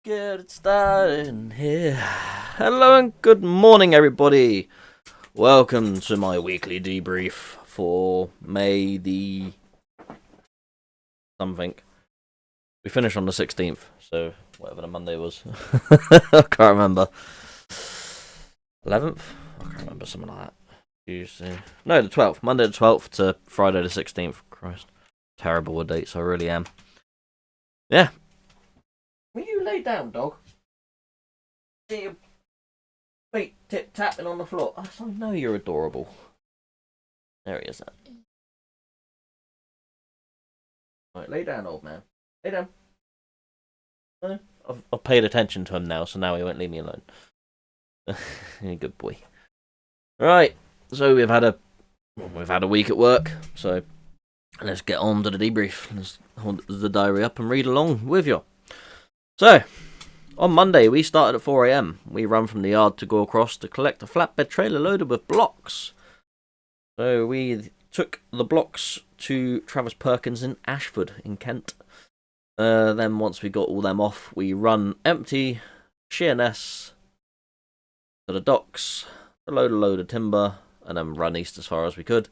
get it started here. Hello and good morning, everybody. Welcome to my weekly debrief for May the something. We finished on the 16th, so whatever the Monday was. I can't remember. 11th? I can't remember, something like that. Tuesday. No, the 12th. Monday the 12th to Friday the 16th. Christ. Terrible with dates, I really am. Yeah. Will you lay down, dog? See your feet tip-tapping on the floor. I know you're adorable. There he is. Right, lay down, old man. Lay down. No? I've paid attention to him now, so now he won't leave me alone. Good boy. Right, so we've had a week at work, so let's get on to the debrief. Let's hold the diary up and read along with you. So, on Monday, we started at 4 a.m. We run from the yard to go across to collect a flatbed trailer loaded with blocks. So, we took the blocks to Travis Perkins in Ashford, in Kent. Then, once we got all them off, we run empty Sheerness to the docks, to load a load of timber, and then run east as far as we could.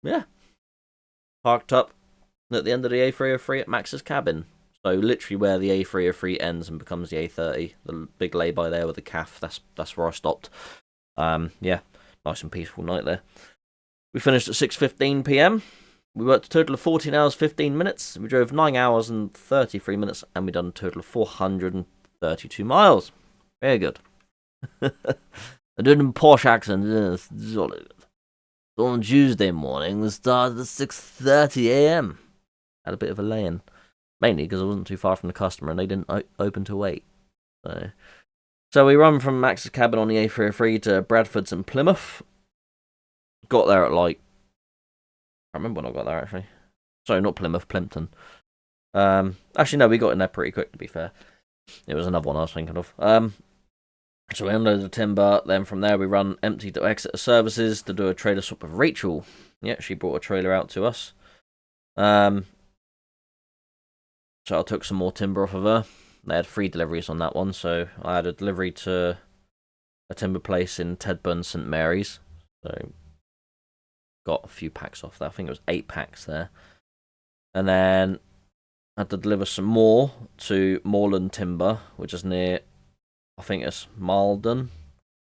Yeah. Parked up at the end of the A303 at Max's cabin. So literally where the A303 ends and becomes the A30, the big lay-by there with the calf, that's where I stopped. Yeah, nice and peaceful night there. We finished at 6:15 p.m. We worked a total of 14 hours 15 minutes. We drove 9 hours and 33 minutes, and we done a total of 432 miles. Very good. I did it in Porsche accent. On Tuesday morning, we started at 6:30 a.m. Had a bit of a lay-in. Mainly because I wasn't too far from the customer and they didn't open till 8. So we run from Max's cabin on the A303 to Bradford's in Plymouth. Got there at I can't remember when I got there actually. Sorry, not Plymouth, Plimpton. Actually no, we got in there pretty quick to be fair. It was another one I was thinking of. So we unloaded the timber, then from there we run empty to Exeter Services to do a trailer swap with Rachel. Yeah, she brought a trailer out to us. So I took some more timber off of her. They had 3 deliveries on that one, so I had a delivery to a timber place in Tedburn, St Mary's. So got a few packs off there. I think it was 8 packs there. And then I had to deliver some more to Moreland Timber, which is near, I think it's Malden,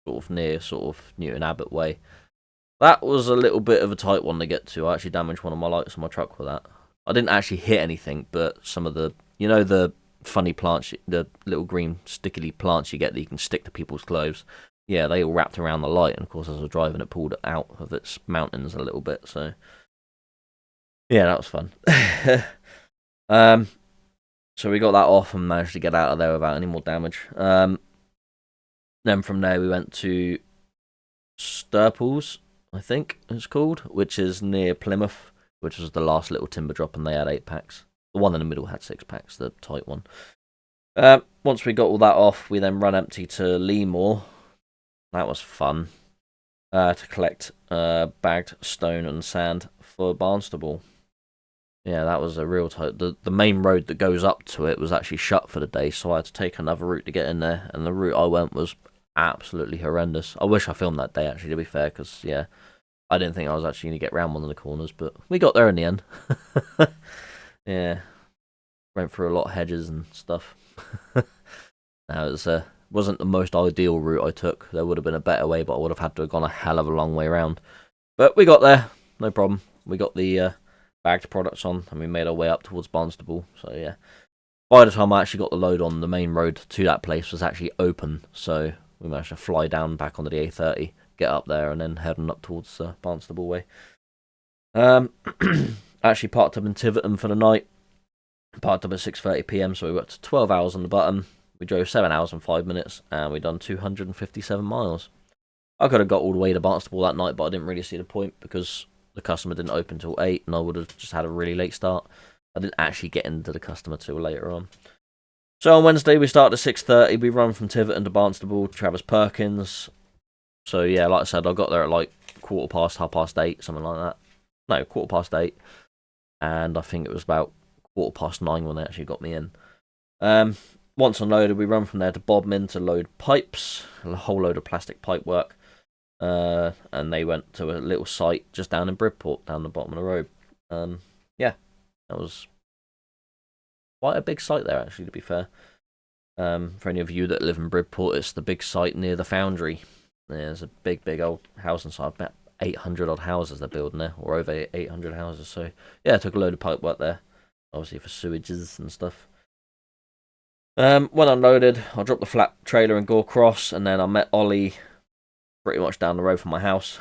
sort of near Newton Abbot way. That was a little bit of a tight one to get to. I actually damaged one of my lights on my truck with that. I didn't actually hit anything, but some of the, the funny plants, the little green stickily plants you get that you can stick to people's clothes, yeah, they all wrapped around the light, and of course as I was driving it pulled it out of its mountains a little bit, so yeah, that was fun. So we got that off and managed to get out of there without any more damage. Then from there we went to Sturples, I think it's called, which is near Plymouth, which was the last little timber drop, and they had 8 packs. The one in the middle had 6 packs, the tight one. Once we got all that off, we then run empty to Leemore. That was fun. To collect bagged stone and sand for Barnstable. Yeah, that was a real tight. The main road that goes up to it was actually shut for the day, so I had to take another route to get in there, and the route I went was absolutely horrendous. I wish I filmed that day, actually, to be fair, because, yeah, I didn't think I was actually going to get round one of the corners, but we got there in the end. Yeah. Went through a lot of hedges and stuff. Now, it wasn't the most ideal route I took. There would have been a better way, but I would have had to have gone a hell of a long way round. But we got there. No problem. We got the bagged products on, and we made our way up towards Barnstable. So, yeah. By the time I actually got the load on, the main road to that place was actually open. So, we managed to fly down back onto the A30. Get up there and then heading up towards Barnstable way. Actually parked up in Tiverton for the night. Parked up at 6:30 p.m. so we worked 12 hours on the button. We drove 7 hours and 5 minutes, and we done 257 miles. I could have got all the way to Barnstable that night, but I didn't really see the point because the customer didn't open till 8, and I would have just had a really late start. I didn't actually get into the customer till later on. So on Wednesday we started at 6:30. We run from Tiverton to Barnstable to Travis Perkins. So, yeah, like I said, I got there at 8:15, something like that. No, 8:15. And I think it was about 9:15 when they actually got me in. Once unloaded, we run from there to Bodmin to load pipes, a whole load of plastic pipe work. And they went to a little site just down in Bridport, down the bottom of the road. Yeah, that was quite a big site there, actually, to be fair. For any of you that live in Bridport, it's the big site near the foundry. There's a big old housing site, about 800 odd houses they're building there, or over 800 houses. So yeah, I took a load of pipe work there, obviously for sewages and stuff. When unloaded, I dropped the flat trailer in Gore Cross, and then I met Ollie pretty much down the road from my house.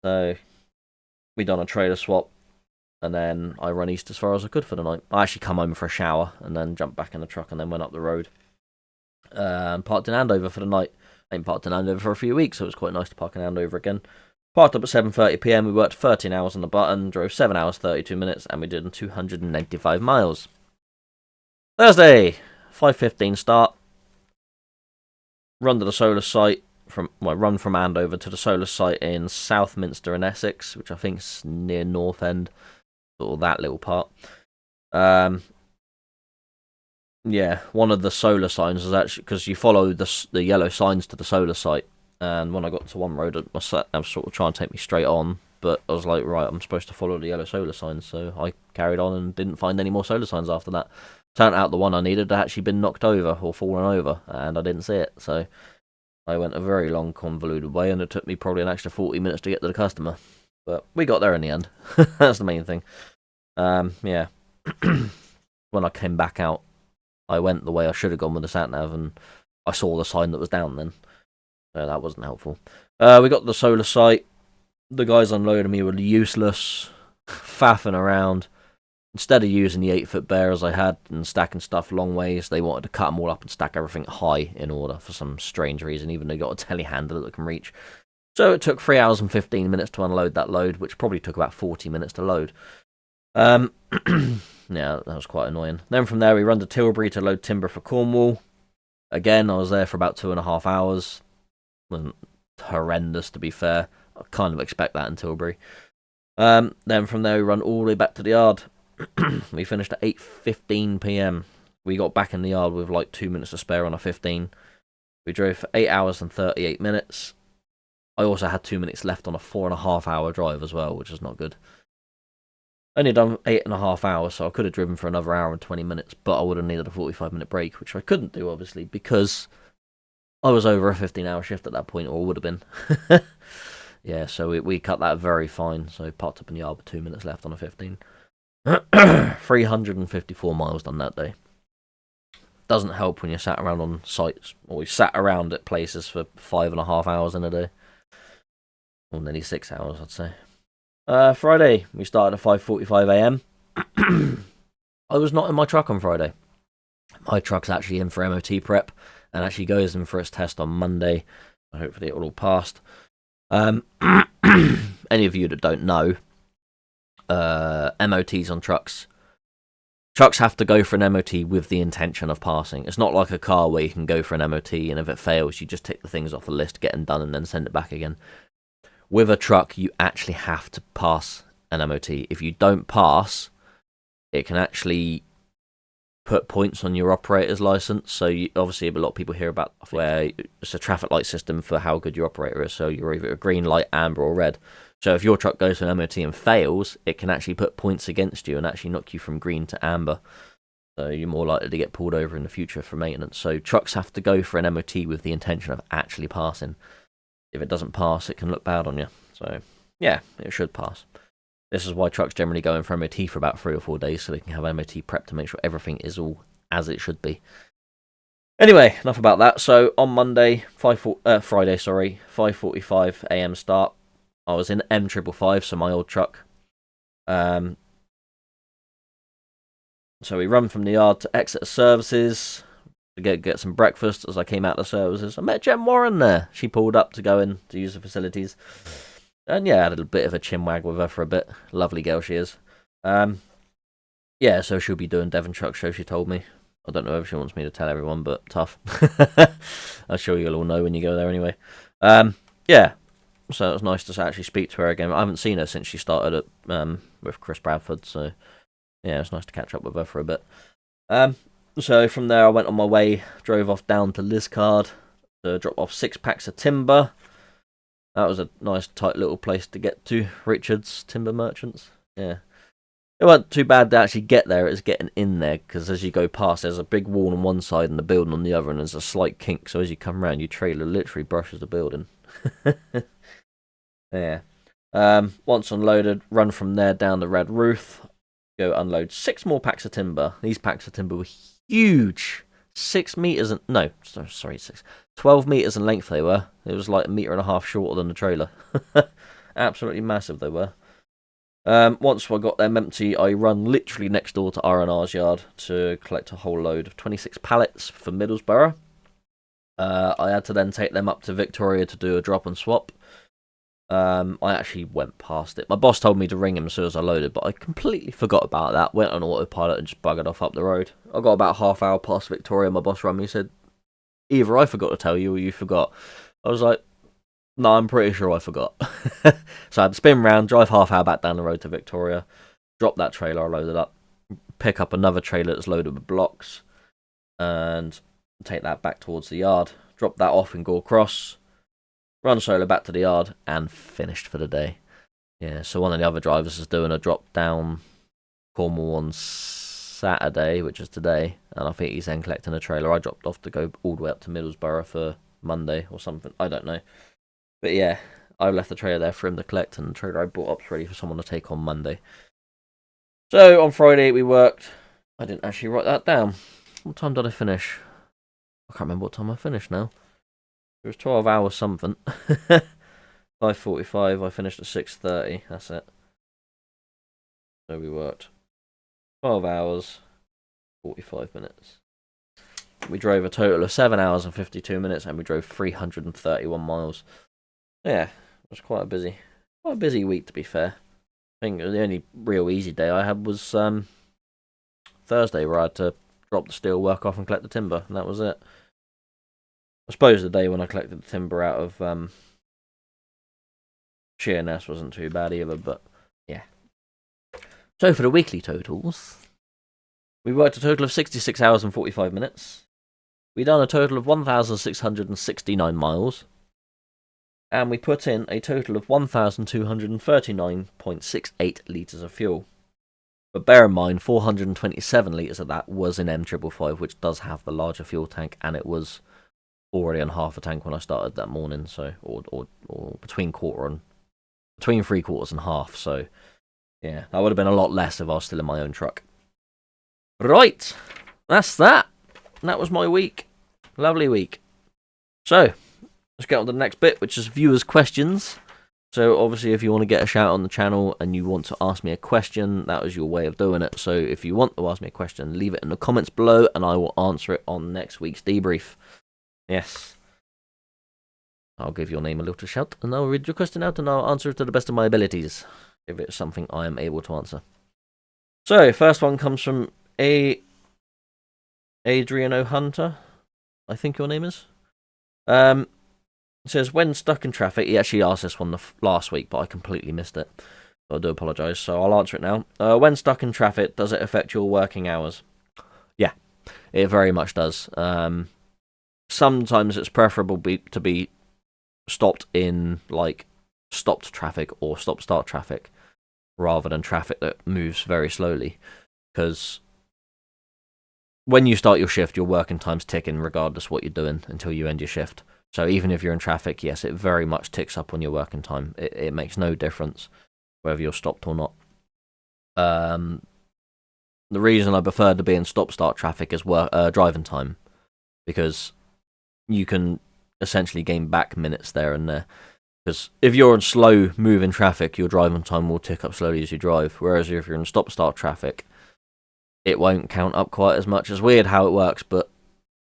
So we done a trailer swap, and then I run east as far as I could for the night. I actually come home for a shower, and then jumped back in the truck, and then went up the road. And parked in Andover for the night. I ain't parked in Andover for a few weeks, so it was quite nice to park in Andover again. Parked up at 7:30 PM, we worked 13 hours on the button, drove 7 hours 32 minutes, and we did 295 miles. Thursday, 5:15 start. Run to the solar site, run from Andover to the solar site in Southminster in Essex, which I think is near North End, or that little part. Yeah, one of the solar signs was actually, because you follow the yellow signs to the solar site, and when I got to one road, I was sort of trying to take me straight on, but I was like, right, I'm supposed to follow the yellow solar signs, so I carried on and didn't find any more solar signs after that. Turned out the one I needed had actually been knocked over or fallen over, and I didn't see it, so I went a very long, convoluted way, and it took me probably an extra 40 minutes to get to the customer. But we got there in the end. That's the main thing. Yeah. When I came back out, I went the way I should have gone with the sat-nav, and I saw the sign that was down then. So that wasn't helpful. We got to the solar site. The guys unloading me were useless, faffing around. Instead of using the 8-foot bearers I had and stacking stuff long ways, they wanted to cut them all up and stack everything high in order for some strange reason, even though they got a telehandler that can reach. So it took 3 hours and 15 minutes to unload that load, which probably took about 40 minutes to load. Yeah, that was quite annoying. Then from there, we run to Tilbury to load timber for Cornwall. Again, I was there for about 2.5 hours. Wasn't horrendous, to be fair. I kind of expect that in Tilbury. Then from there, we run all the way back to the yard. We finished at 8:15 PM. We got back in the yard with like 2 minutes to spare on a 15. We drove for 8 hours and 38 minutes. I also had 2 minutes left on a 4.5 hour drive as well, which is not good. Only done 8.5 hours, so I could have driven for another hour and 20 minutes, but I would have needed a 45-minute break, which I couldn't do, obviously, because I was over a 15-hour shift at that point, or would have been. Yeah, so we cut that very fine, so parked up in the yard with 2 minutes left on a 15. 354 miles done that day. Doesn't help when you're sat around on sites, or you sat around at places for 5.5 hours in a day. Or nearly 6 hours, I'd say. Friday, we started at 5:45 AM. I was not in my truck on Friday. My truck's actually in for MOT prep, and actually goes in for its test on Monday. Hopefully it will all pass. Any of you that don't know, MOTs on trucks have to go for an MOT with the intention of passing. It's not like a car where you can go for an MOT, and if it fails, you just tick the things off the list, get them done, and then send it back again. With a truck, you actually have to pass an MOT. If you don't pass, it can actually put points on your operator's license. So obviously, a lot of people hear about where it's a traffic light system for how good your operator is. So you're either a green light, amber, or red. So if your truck goes to an MOT and fails, it can actually put points against you and actually knock you from green to amber. So you're more likely to get pulled over in the future for maintenance. So trucks have to go for an MOT with the intention of actually passing. If it doesn't pass, it can look bad on you. So yeah, it should pass. This is why trucks generally go in for MOT for about 3 or 4 days, so they can have MOT prep to make sure everything is all as it should be. Anyway, enough about that. So on Monday, Friday, 5:45 AM start. I was in M555, so my old truck. So we run from the yard to Exeter Services to get some breakfast. As I came out of the services, I met Jen Warren there. She pulled up to go in to use the facilities. And yeah, I had a bit of a chinwag with her for a bit. Lovely girl she is. Yeah, so she'll be doing Devon Truck Show, she told me. I don't know if she wants me to tell everyone, but tough. I'm sure you'll all know when you go there anyway. Yeah, so it was nice to actually speak to her again. I haven't seen her since she started at with Chris Bradford, so yeah, it's nice to catch up with her for a bit. So from there I went on my way, drove off down to Liscard to drop off 6 packs of timber. That was a nice tight little place to get to, Richard's Timber Merchants. Yeah. It wasn't too bad to actually get there, it was getting in there, because as you go past there's a big wall on one side and the building on the other, and there's a slight kink, so as you come around your trailer literally brushes the building. Yeah. Once unloaded, run from there down the Red Roof, go unload 6 more packs of timber. These packs of timber were huge. 6 meters and no, sorry, 12 meters in length they were. It was like 1.5 meters shorter than the trailer. Absolutely massive they were. Once I got them empty, I run literally next door to R&R's yard to collect a whole load of 26 pallets for Middlesbrough. I had to then take them up to Victoria to do a drop and swap. I actually went past it. My boss told me to ring him as soon as I loaded, but I completely forgot about that. Went on autopilot and just buggered off up the road. I got about half hour past Victoria. My boss rang me and said, either I forgot to tell you or you forgot. I was like, no, I'm pretty sure I forgot. So I had to spin round, drive half hour back down the road to Victoria, drop that trailer I loaded up, pick up another trailer that's loaded with blocks, and take that back towards the yard. Drop that off in Gore Cross, run solo back to the yard, and finished for the day. Yeah, so one of the other drivers is doing a drop down Cornwall on Saturday, which is today, and I think he's then collecting a trailer. I dropped off to go all the way up to Middlesbrough for Monday or something. I don't know. But yeah, I left the trailer there for him to collect, and the trailer I brought up's ready for someone to take on Monday. So on Friday we worked. I didn't actually write that down. What time did I finish? I can't remember what time I finished now. It was 12 hours something. 5:45, I finished at 6:30, that's it. So we worked 12 hours, 45 minutes. We drove a total of 7 hours and 52 minutes, and we drove 331 miles. Yeah, it was quite a busy week, to be fair. I think the only real easy day I had was Thursday, where I had to drop the steel work off and collect the timber, and that was it. I suppose the day when I collected the timber out of Sheerness wasn't too bad either, but yeah. So for the weekly totals, we worked a total of 66 hours and 45 minutes. We done a total of 1,669 miles. And we put in a total of 1,239.68 litres of fuel. But bear in mind, 427 litres of that was in M555, which does have the larger fuel tank, and it was already on half a tank when I started that morning, so or between 3/4 and half, so yeah, that would have been a lot less if I was still in my own truck. Right, that's that. That was my week. Lovely week. So, let's get on to the next bit, which is viewers' questions. So obviously if you want to get a shout on the channel and you want to ask me a question, that was your way of doing it. So if you want to ask me a question, leave it in the comments below and I will answer it on next week's debrief. Yes. I'll give your name a little shout and I'll read your question out and I'll answer it to the best of my abilities, if it's something I am able to answer. So, first one comes from Adriano Hunter, I think your name is. It says, when stuck in traffic, he actually asked this one last week, but I completely missed it. So I do apologise, so I'll answer it now. When stuck in traffic, does it affect your working hours? Yeah, it very much does. Sometimes it's preferable to be stopped in, like, stopped traffic or stop-start traffic, rather than traffic that moves very slowly. Because when you start your shift, your working time's ticking regardless what you're doing until you end your shift. So even if you're in traffic, yes, it very much ticks up on your working time. It makes no difference whether you're stopped or not. The reason I prefer to be in stop-start traffic is driving time, because you can essentially gain back minutes there and there. Because if you're in slow-moving traffic, your driving time will tick up slowly as you drive. Whereas if you're in stop-start traffic, it won't count up quite as much. It's weird how it works, but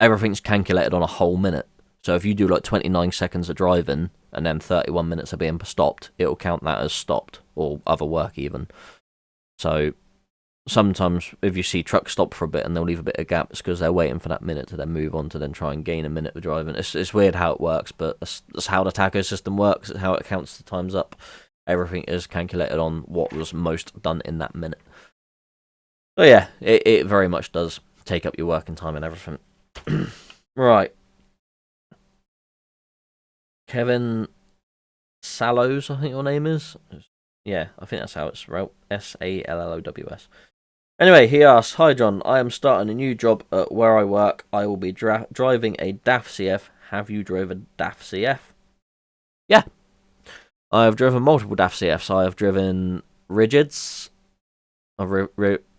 everything's calculated on a whole minute. So if you do like 29 seconds of driving and then 31 minutes of being stopped, it'll count that as stopped, or other work even. So sometimes if you see trucks stop for a bit and they'll leave a bit of gap, it's because they're waiting for that minute to then move on to then try and gain a minute of driving. It's weird how it works, but that's how the taco system works. It's how it counts the times up. Everything is calculated on what was most done in that minute. So yeah, it very much does take up your working time and everything. Right. Kevin Sallows, I think your name is. Yeah, I think that's how it's spelled. Sallows. Anyway, he asks, "Hi John, I am starting a new job at where I work. I will be driving a DAF CF. Have you drove a DAF CF?" Yeah, I have driven multiple DAF CFs. I have driven rigids. I've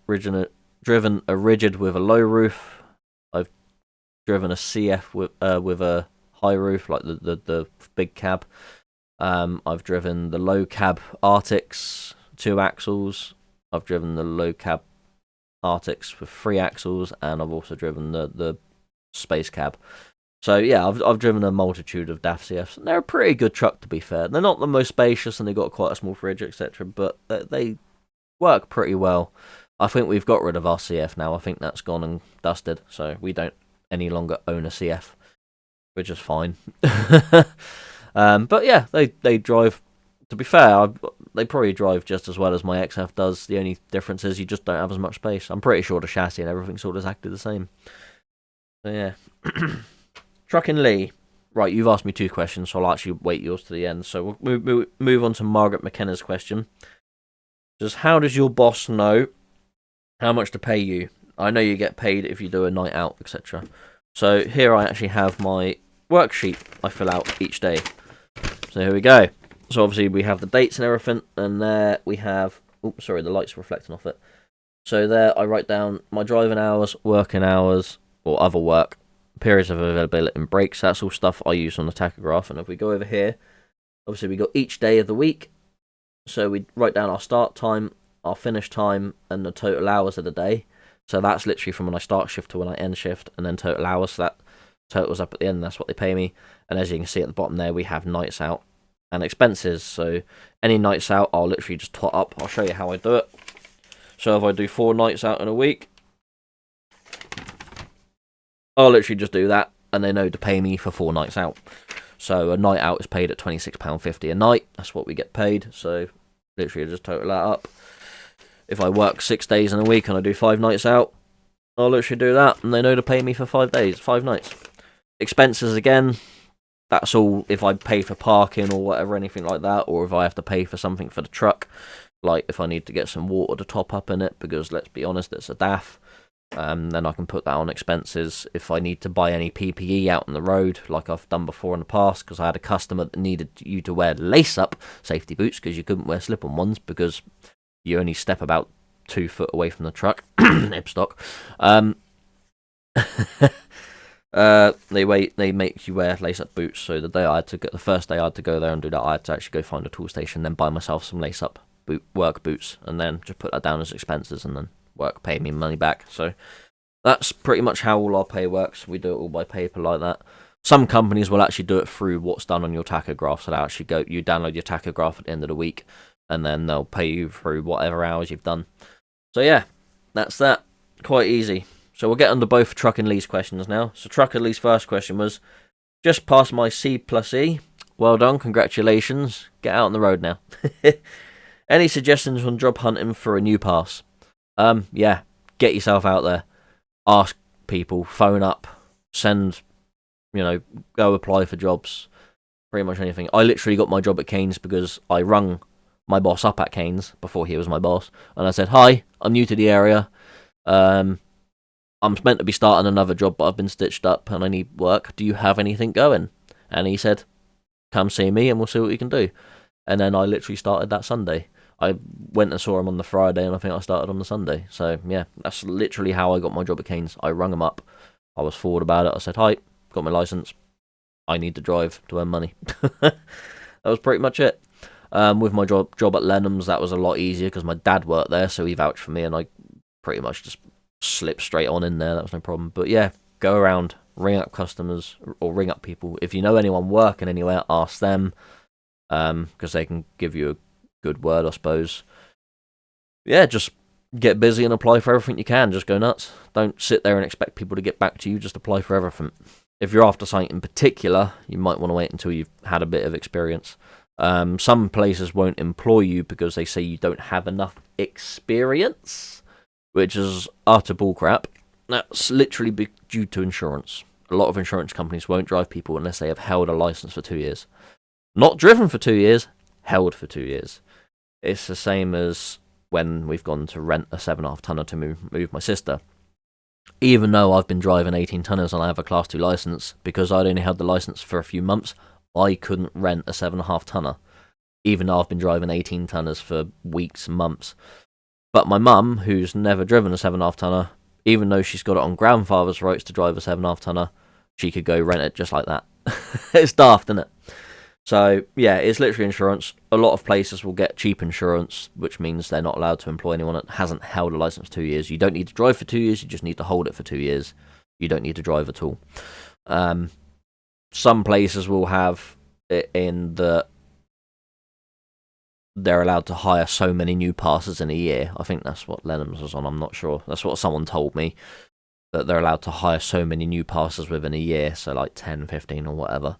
driven a rigid with a low roof. I've driven a CF with a high roof, like the big cab. I've driven the low cab Arctics 2 axles. I've driven the low cab Arctics with 3 axles, and I've also driven the space cab. So yeah, I've driven a multitude of DAF CFs, and they're a pretty good truck, to be fair. They're not the most spacious, and they've got quite a small fridge, etc., but they work pretty well. I think we've got rid of our CF now. I think that's gone and dusted, so we don't any longer own a CF, which is fine. But yeah, they drive. To be fair, they probably drive just as well as my XF does. The only difference is you just don't have as much space. I'm pretty sure the chassis and everything sort of exactly the same. So yeah. Truck and Lee. Right, you've asked me 2 questions, so I'll actually wait yours to the end. So we'll move on to Margaret McKenna's question. Just how does your boss know how much to pay you? I know you get paid if you do a night out, etc. So here I actually have my worksheet I fill out each day. So here we go. So obviously we have the dates and everything, and there we have... Oops, sorry, the light's reflecting off it. So there I write down my driving hours, working hours, or other work, periods of availability and breaks. That's all stuff I use on the tachograph. And if we go over here, obviously we got each day of the week. So we write down our start time, our finish time, and the total hours of the day. So that's literally from when I start shift to when I end shift, and then total hours. So that totals up at the end, that's what they pay me. And as you can see at the bottom there, we have nights out and expenses. So any nights out, I'll literally just tot up. I'll show you how I do it. So if I do 4 nights out in a week, I'll literally just do that, and they know to pay me for 4 nights out. So a night out is paid at £26.50 a night. That's what we get paid. So literally I just total that up. If I work 6 days in a week and I do 5 nights out, I'll literally do that, and they know to pay me for 5 nights. Expenses again, that's all if I pay for parking or whatever, anything like that, or if I have to pay for something for the truck, like if I need to get some water to top up in it, because let's be honest, it's a DAF. Then I can put that on expenses. If I need to buy any PPE out on the road, like I've done before in the past, because I had a customer that needed you to wear lace-up safety boots because you couldn't wear slip-on ones because you only step about 2 foot away from the truck. Hipstock. They make you wear lace-up boots. So the first day I had to go there and do that, I had to actually go find a tool station, then buy myself some lace-up work boots, and then just put that down as expenses, and then work pay me money back. So that's pretty much how all our pay works. We do it all by paper like that. Some companies will actually do it through what's done on your tachograph. So you download your tachograph at the end of the week, and then they'll pay you through whatever hours you've done. So yeah, that's that. Quite easy. So we'll get on to both Truck and Lee's questions now. So Truck and Lee's first question was, just passed my C+E. Well done, congratulations. Get out on the road now. Any suggestions on job hunting for a new pass? Yeah, get yourself out there. Ask people, phone up, send, go apply for jobs. Pretty much anything. I literally got my job at Keynes because I rung my boss up at Keynes before he was my boss, and I said, "Hi, I'm new to the area. I'm meant to be starting another job, but I've been stitched up and I need work. Do you have anything going?" And he said, "Come see me and we'll see what we can do." And then I literally started that Sunday. I went and saw him on the Friday, and I think I started on the Sunday. So, yeah, that's literally how I got my job at Keynes. I rung him up. I was forward about it. I said, "Hi, got my licence. I need to drive to earn money." That was pretty much it. With my job at Lenham's, that was a lot easier because my dad worked there, so he vouched for me, and I pretty much just slipped straight on in there. That was no problem. But, yeah, go around, ring up customers, or ring up people. If you know anyone working anywhere, ask them, because they can give you a good word, I suppose. Yeah, just get busy and apply for everything you can. Just go nuts. Don't sit there and expect people to get back to you. Just apply for everything. If you're after something in particular, you might want to wait until you've had a bit of experience. Some places won't employ you because they say you don't have enough experience, which is utter bullcrap. That's literally due to insurance. A lot of insurance companies won't drive people unless they have held a license for 2 years. Not driven for 2 years, held for 2 years. It's the same as when we've gone to rent a 7.5 tonner to move my sister. Even though I've been driving 18 tonners and I have a Class 2 license, because I'd only had the license for a few months, I couldn't rent a 7.5 tonner. Even though I've been driving 18 tonners for weeks and months. But my mum, who's never driven a 7.5 tonner, even though she's got it on grandfather's rights to drive a 7.5 tonner, she could go rent it just like that. It's daft, isn't it? So, yeah, it's literally insurance. A lot of places will get cheap insurance, which means they're not allowed to employ anyone that hasn't held a license for 2 years. You don't need to drive for 2 years, you just need to hold it for 2 years. You don't need to drive at all. Some places will have it in the... they're allowed to hire so many new passes in a year. I think that's what Lenham's was on, I'm not sure. That's what someone told me, that they're allowed to hire so many new passes within a year, so like 10, 15 or whatever.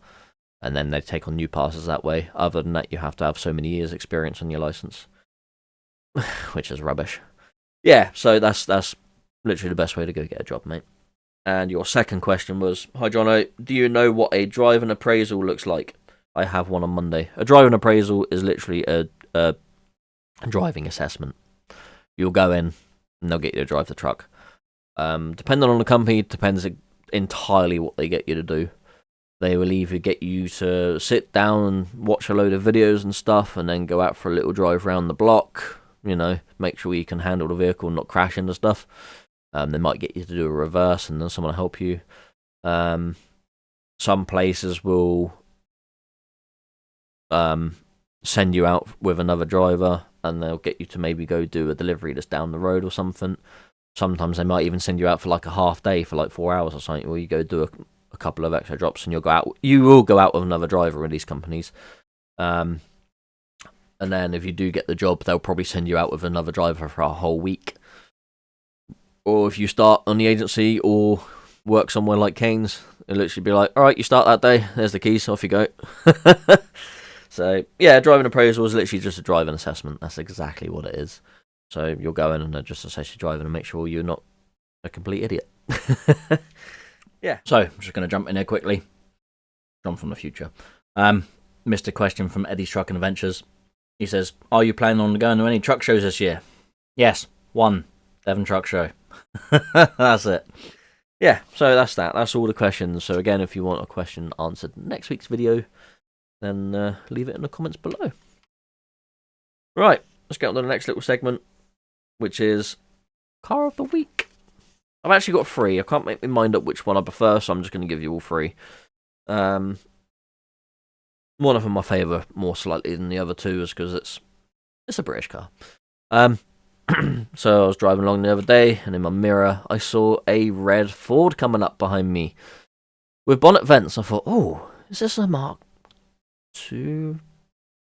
And then they take on new passes that way. Other than that, you have to have so many years experience on your license. Which is rubbish. Yeah, so that's literally the best way to go get a job, mate. And your second question was, hi Jono, do you know what a driving appraisal looks like? I have one on Monday. A driving appraisal is literally a driving assessment. You'll go in and they'll get you to drive the truck. Depending on the company, it depends entirely what they get you to do. They will either get you to sit down and watch a load of videos and stuff and then go out for a little drive around the block, you know, make sure you can handle the vehicle and not crash into stuff. They might get you to do a reverse and then someone will help you. Some places will send you out with another driver and they'll get you to maybe go do a delivery that's down the road or something. Sometimes they might even send you out for like a half day for like 4 hours or something, where you go do a couple of extra drops and you will go out with another driver in these companies. And then if you do get the job, they'll probably send you out with another driver for a whole week. Or if you start on the agency or work somewhere like Kane's, it'll literally be like, alright, you start that day, there's the keys, off you go. So, yeah, driving appraisal is literally just a driving assessment. That's exactly what it is. So you'll go in and they'll just assess your driving and make sure you're not a complete idiot. Yeah. So I'm just going to jump in here quickly. John from the future. Missed a question from Eddie's Truck and Adventures. He says, are you planning on going to any truck shows this year? Yes. 1. Devon Truck Show. That's it. Yeah, so that's that. That's all the questions. So again, if you want a question answered in next week's video, then leave it in the comments below. Right, let's get on to the next little segment, which is Car of the Week. I've actually got 3. I can't make my mind up which one I prefer, so I'm just going to give you all 3. One of them I favour more slightly than the other 2 is because it's a British car. So I was driving along the other day, and in my mirror I saw a red Ford coming up behind me with bonnet vents. I thought, oh, is this a Mark II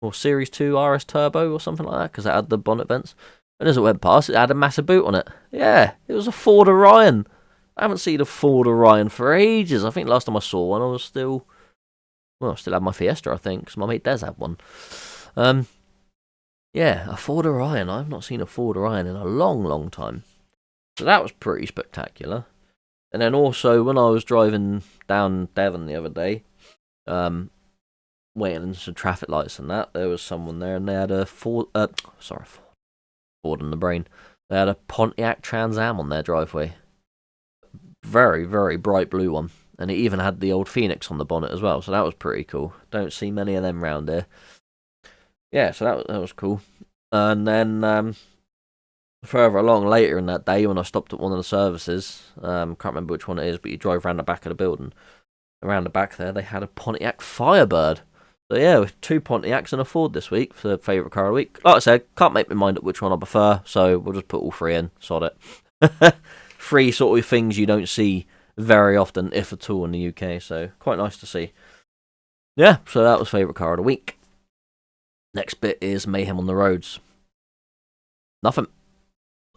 or Series 2 RS Turbo or something like that? Because it had the bonnet vents. And as it went past, it had a massive boot on it. Yeah, it was a Ford Orion. I haven't seen a Ford Orion for ages. I think last time I saw one, I still had my Fiesta, I think, because my mate Des had one. Yeah, a Ford Orion. I've not seen a Ford Orion in a long, long time. So that was pretty spectacular. And then also, when I was driving down Devon the other day, waiting in some traffic lights and that, there was someone there, and they had a Ford in the brain. They had a Pontiac Trans Am on their driveway. Very, very bright blue one. And it even had the old Phoenix on the bonnet as well, so that was pretty cool. Don't see many of them round here. Yeah, so that was cool. And then further along later in that day, when I stopped at one of the services, can't remember which one it is, but you drive around the back of the building. Around the back there, they had a Pontiac Firebird. So yeah, with 2 Pontiacs and a Ford this week for the favourite car of the week. Like I said, can't make my mind up which one I prefer, so we'll just put all 3 in, sod it. 3 sort of things you don't see very often, if at all, in the UK, so quite nice to see. Yeah, so that was favourite car of the week. Next bit is Mayhem on the roads. Nothing.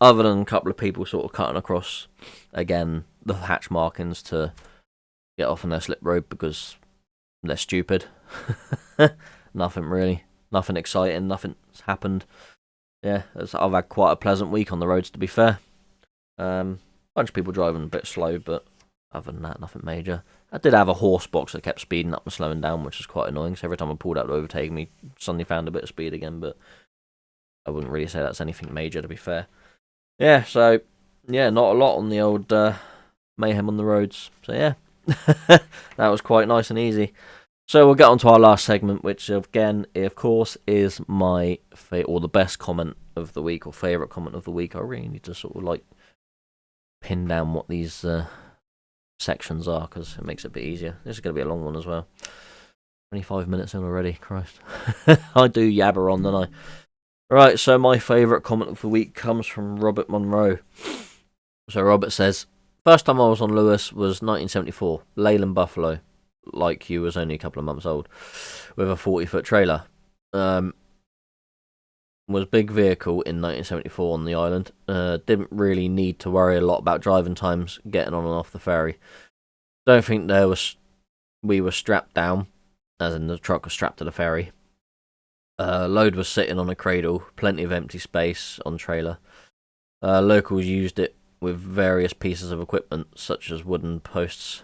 Other than a couple of people sort of cutting across, again, the hatch markings to get off on their slip road because they're stupid. Nothing really. Nothing exciting. Nothing's happened. Yeah, I've had quite a pleasant week on the roads, to be fair. I bunch of people driving a bit slow, but other than that, nothing major. I did have a horse box that kept speeding up and slowing down, which was quite annoying. So every time I pulled out to overtake me, suddenly found a bit of speed again. But I wouldn't really say that's anything major, to be fair. Yeah, so yeah, not a lot on the old Mayhem on the roads. So yeah, that was quite nice and easy. So we'll get on to our last segment, which again, of course, is my or the best comment of the week or favourite comment of the week. I really need to sort of like pin down what these sections are, because it makes it a bit easier. This is going to be a long one as well. 25 minutes in already, Christ. I do yabber on, don't I? Right, so my favourite comment of the week comes from Robert Monroe. So Robert says, first time I was on Lewis was 1974, Leyland Buffalo, like you was only a couple of months old, with a 40-foot trailer. Was big vehicle in 1974 on the island. Didn't really need to worry a lot about driving times, getting on and off the ferry. Don't think we were strapped down, as in the truck was strapped to the ferry. Load was sitting on a cradle, plenty of empty space on trailer. Locals used it with various pieces of equipment, such as wooden posts.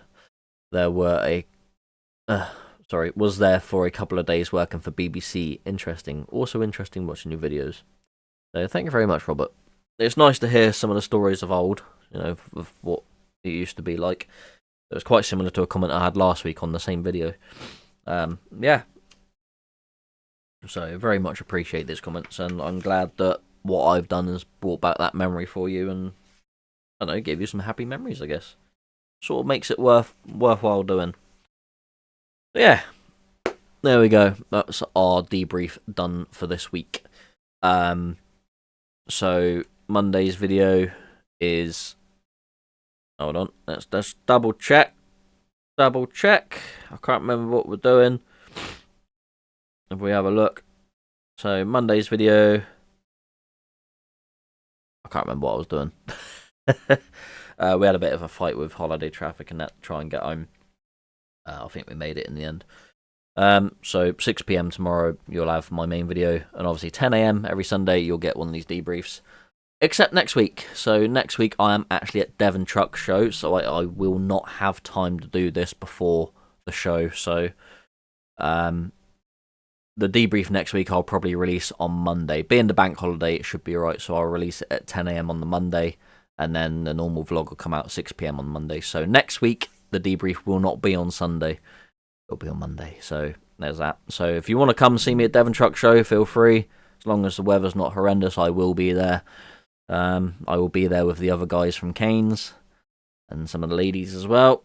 Was there for a couple of days working for BBC. Interesting. Also interesting watching your videos. So thank you very much, Robert. It's nice to hear some of the stories of old, of what it used to be like. It was quite similar to a comment I had last week on the same video. Yeah. So very much appreciate these comments, and I'm glad that what I've done has brought back that memory for you, and I don't know, gave you some happy memories, I guess. Sort of makes it worthwhile doing. But yeah, there we go. That's our debrief done for this week. So Monday's video is. Hold on, let's double check. I can't remember what we're doing. If we have a look. So Monday's video. I can't remember what I was doing. We had a bit of a fight with holiday traffic and that to try and get home. I think we made it in the end. So 6 PM tomorrow you'll have my main video, and obviously 10 AM every Sunday you'll get one of these debriefs. Except next week. So next week I am actually at Devon Truck Show, so I will not have time to do this before the show. So the debrief next week I'll probably release on Monday. Being the bank holiday, it should be alright, so I'll release it at 10 AM on the Monday, and then the normal vlog will come out at 6 PM on Monday. So next week, the debrief will not be on Sunday. It'll be on Monday, so there's that. So if you want to come see me at Devon Truck Show, feel free. As long as the weather's not horrendous, I will be there. I will be there with the other guys from Canes, and some of the ladies as well.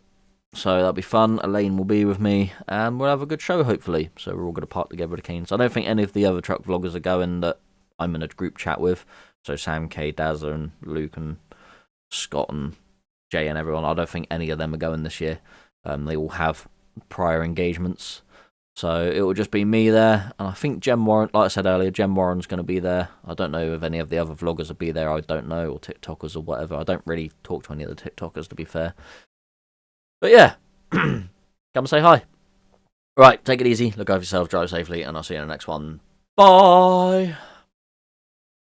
So that'll be fun. Elaine will be with me, and we'll have a good show, hopefully. So we're all going to part together at Canes. I don't think any of the other truck vloggers are going that I'm in a group chat with. So Sam, K, Dazza, and Luke, and Scott, and Jay, and everyone. I don't think any of them are going this year. They all have prior engagements. So it will just be me there. And I think Jem Warren, like I said earlier, Jem Warren's going to be there. I don't know if any of the other vloggers will be there. I don't know. Or TikTokers or whatever. I don't really talk to any of the TikTokers, to be fair. But yeah, come say hi. Right, take it easy, look after yourself, drive safely, and I'll see you in the next one. Bye!